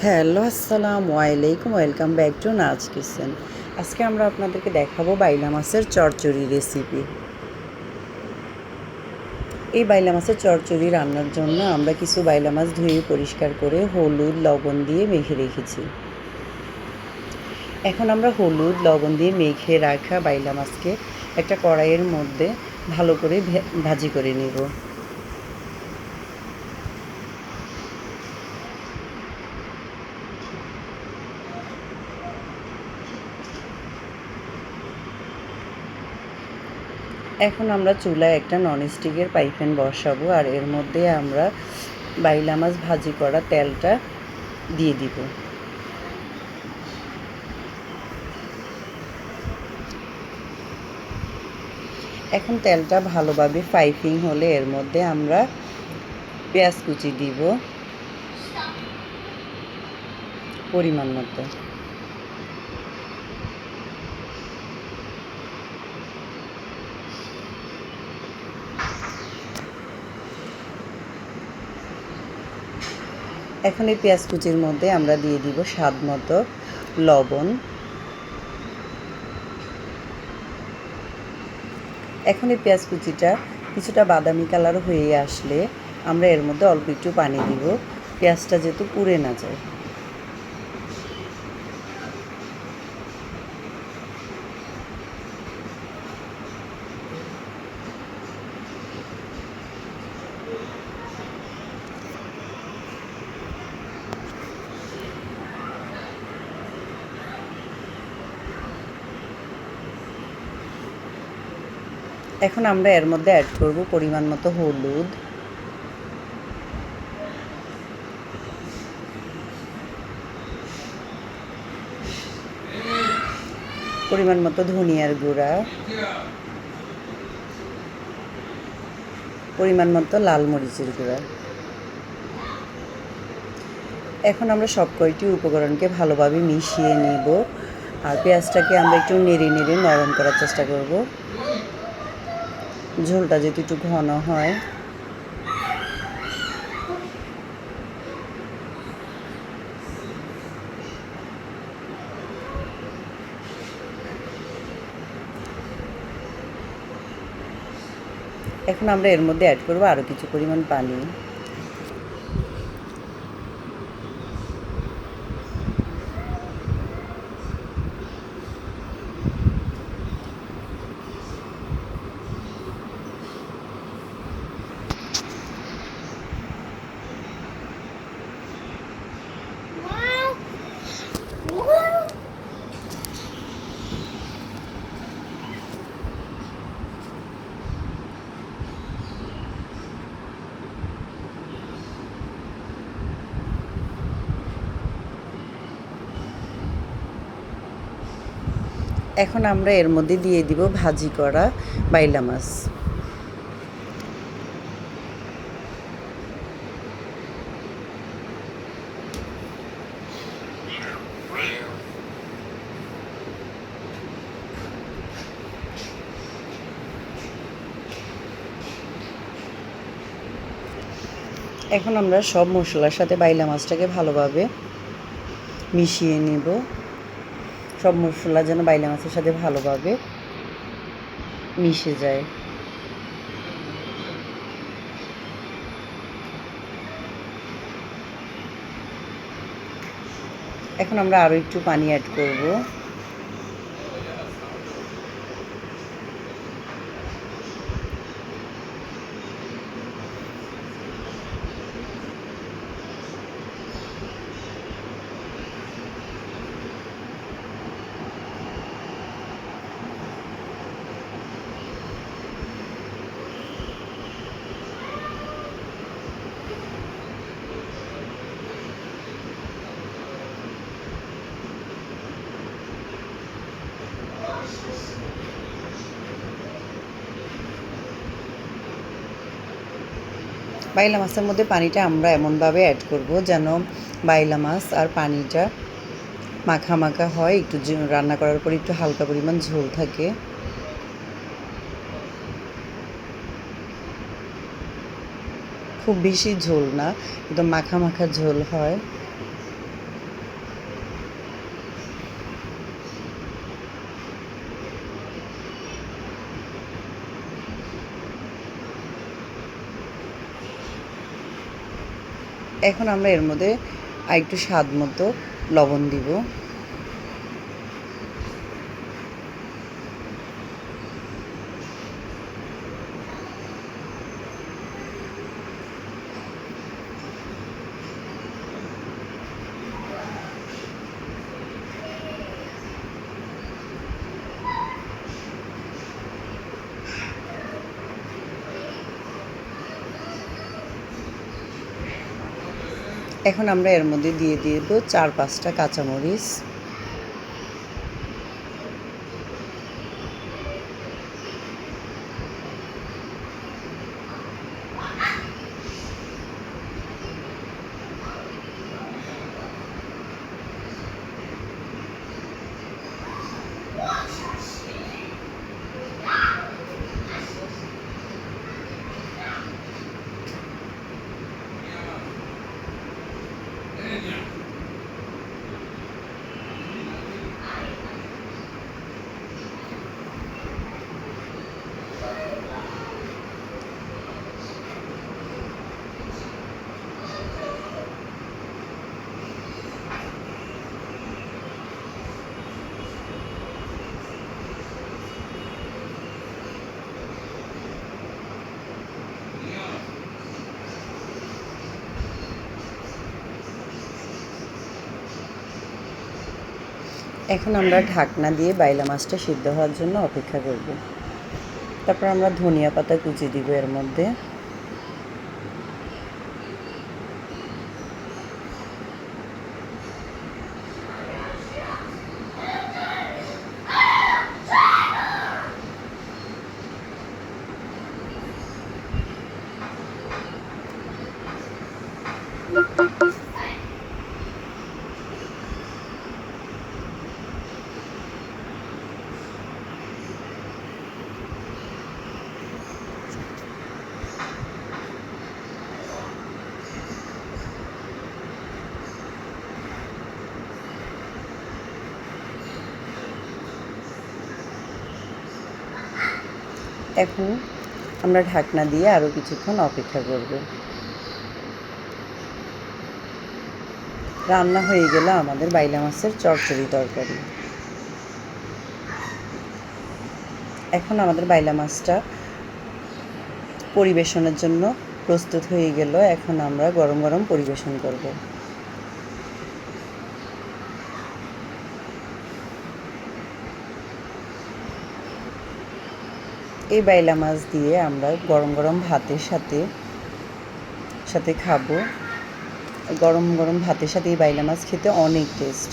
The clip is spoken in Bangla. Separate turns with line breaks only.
হ্যালো, আসসালামু আলাইকুম। Welcome back to Naz kitchen. আজকে আমরা আপনাদেরকে দেখাবো বাইলা মাছের চচ্চড়ি রেসিপি। এই বাইলা মাছের চচ্চড়ি রান্নার জন্য আমরা কিছু বাইলা মাছ ধুয়ে পরিষ্কার করে হলুদ লবণ দিয়ে মেখে রেখেছি। এখন আমরা হলুদ লবণ দিয়ে মেখে রাখা বাইলা মাছকে একটা কড়াইয়ের মধ্যে ভালো করে ভাজি করে নেব। এখন আমরা চুলায় একটা ননস্টিকের পাইপ্যান বসাবো, আর এর মধ্যে আমরা বাইলা মাছ ভাজি করা তেলটা দিয়ে দিব। এখন তেলটা ভালোভাবে ফ্রাইপিং হলে এর মধ্যে আমরা পেঁয়াজ কুচি দিব পরিমাণ মতো। এখন এই পেঁয়াজ কুচির মধ্যে আমরা দিয়ে দিব স্বাদ মতো লবণ। এখন এই পেঁয়াজ কুচিটা কিছুটা বাদামি কালার হয়ে আসলে আমরা এর মধ্যে অল্প একটু পানি দিব, পেঁয়াজটা যেহেতু পুড়ে না যায়। এখন আমরা এর মধ্যে অ্যাড করব পরিমাণ মতো হলুদ, পরিমাণ মতো ধনিয়ার গুঁড়া, পরিমাণ মতো লাল মরিচের গুঁড়া। এখন আমরা সব কয়টি উপকরণকে ভালোভাবে মিশিয়ে নেব, আর পেঁয়াজটাকে আমরা একটু নেড়ে নেড়ে নরম করার চেষ্টা করব, ঝোলটা যেহেতু একটু ঘন হয়। এখন আমরা এর মধ্যে অ্যাড করব আরও কিছু পরিমাণ পানি। এখন আমরা এর মধ্যে দিয়ে দিব ভাজি করা বাইলা মাছ। এখন আমরা সব মশলার সাথে বাইলা মাছটাকে ভালোভাবে মিশিয়ে নেব। সব মশলা যেন বাইলা মাছের সাথে ভালোভাবে মিশে যায়। এখন আমরা আরও একটু পানি অ্যাড করব। বাইলা মাছের মধ্যে পানিটা আমরা এমনভাবে অ্যাড করব যেন বাইলা মাছ আর পানিটা মাখা মাখা হয়, একটু রান্না করার পর একটু হালকা পরিমাণ ঝোল থাকে। খুব বেশি ঝোল না, একদম মাখা মাখা ঝোল হয়। এখন আমরা এর মধ্যে আরেকটু স্বাদ মতো লবণ দিব। এখন আমরা এর মধ্যে দিয়ে দেব 4-5টা কাঁচামরিচ। এখন আমরা ঢাকনা দিয়ে বাইলা মাছটা সিদ্ধ হওয়ার জন্য অপেক্ষা করব। তারপর আমরা ধনিয়া পাতা কুচি দিব এর মধ্যে। এখন আমরা ঢাকনা দিয়ে আরও কিছুক্ষণ অপেক্ষা করব। রান্না হয়ে গেল আমাদের বাইলা মাছের চচ্চড়ি তরকারি। এখন আমাদের বাইলা মাছটা পরিবেশনের জন্য প্রস্তুত হয়ে গেল। এখন আমরা গরম গরম পরিবেশন করব। এই বাইলা মাছ দিয়ে আমরা গরম গরম ভাতের সাথে খাবো। গরম গরম ভাতের সাথে এই বাইলা মাছ খেতে অনেক টেস্ট।